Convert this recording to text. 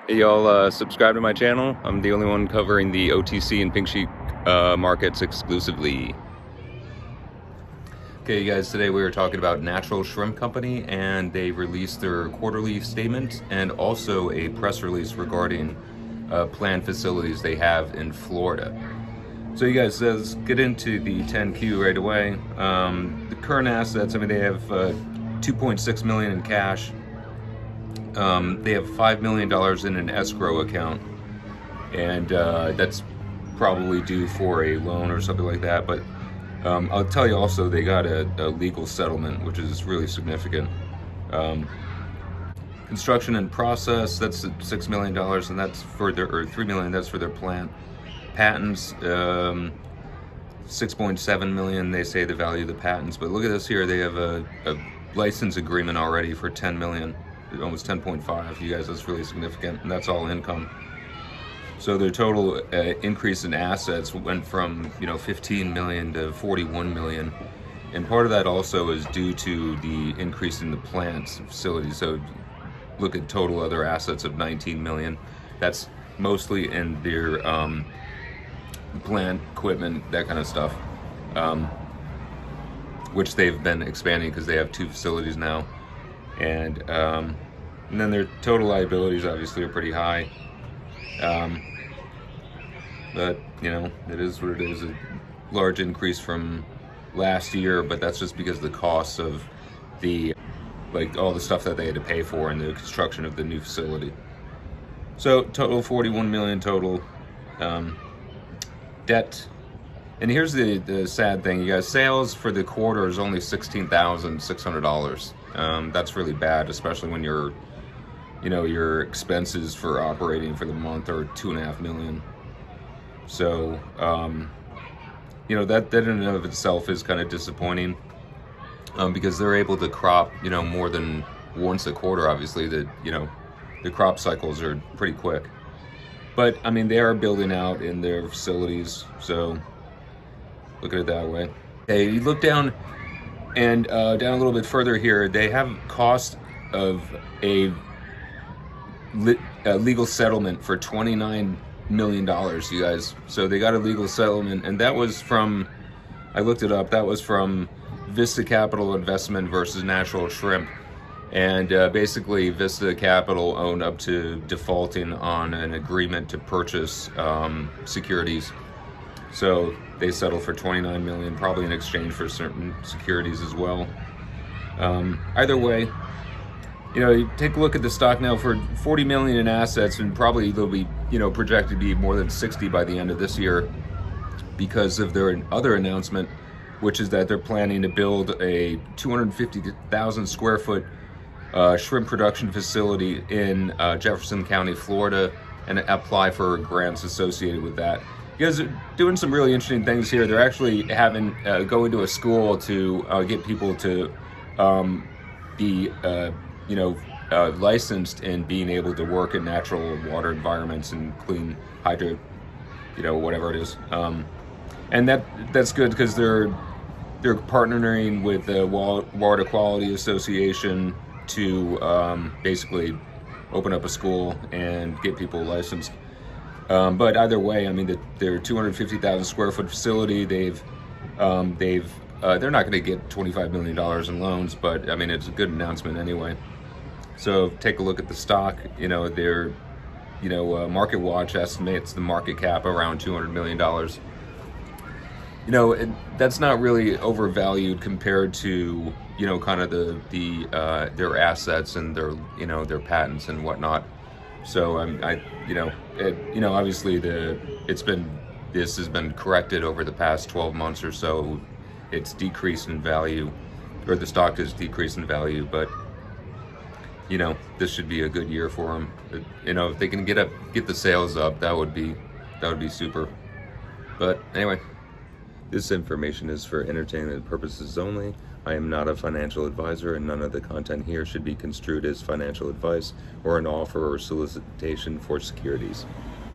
Hey y'all, subscribe to my channel. I'm the only one covering the OTC and pink sheet markets exclusively. Okay, you guys, today we were talking about Natural Shrimp Company, and they released their quarterly statement and also a press release regarding planned facilities they have in Florida. So you guys, let's get into the 10Q right away. The current assets, I mean, they have 2.6 million in cash. They have $5 million in an escrow account, and that's probably due for a loan or something like that. But I'll tell you also, they got a legal settlement, which is really significant. Construction and process, that's $6 million, and that's for their, or $3 million, that's for their plant. Patents, 6.7 million, they say the value of the patents. But look at this here, they have a license agreement already for 10 million. Almost 10.5. You guys, that's really significant, and that's all income. So their total increase in assets went from 15 million to 41 million, and part of that also is due to the increase in the plants and facilities. So look at total other assets of 19 million. That's mostly in their plant equipment, that kind of stuff, which they've been expanding because they have 2 facilities now. And then their total liabilities obviously are pretty high, but it is what it is. A large increase from last year, but that's just because of the costs of the all the stuff that they had to pay for in the construction of the new facility. So total 41 million total. Debt. And here's the sad thing, you guys. Sales for the quarter is only $16,600. That's really bad, especially when your expenses for operating for the month are 2.5 million. So that in and of itself is kind of disappointing, because they're able to crop more than once a quarter. Obviously, the crop cycles are pretty quick, but I mean, they are building out in their facilities, so look at it that way. Okay, you look down and down a little bit further here, they have cost of a legal settlement for $29 million, you guys. So they got a legal settlement, and that was from, I looked it up, that was from Vista Capital Investment versus Natural Shrimp. And basically Vista Capital owned up to defaulting on an agreement to purchase securities. So they settled for 29 million, probably in exchange for certain securities as well. Either way, you take a look at the stock now for 40 million in assets, and probably they'll be, projected to be more than 60 by the end of this year, because of their other announcement, which is that they're planning to build a 250,000 square foot shrimp production facility in Jefferson County, Florida, and apply for grants associated with that. You guys are doing some really interesting things here. They're actually having going to a school to get people to be licensed in being able to work in natural water environments and clean hydro, whatever it is. And that's good, because they're partnering with the Water Quality Association to basically open up a school and get people licensed. But either way, I mean, their 250,000 square foot facility, they're not going to get $25 million in loans, but I mean, it's a good announcement anyway. So take a look at the stock. Their Market Watch estimates the market cap around $200 million. That's not really overvalued compared to kind of their assets and their patents and whatnot. So obviously this has been corrected over the past 12 months or so. It's decreased in value, or the stock has decreased in value, but this should be a good year for them. If they can get the sales up, that would be super. But anyway, this information is for entertainment purposes only. I am not a financial advisor, and none of the content here should be construed as financial advice or an offer or solicitation for securities.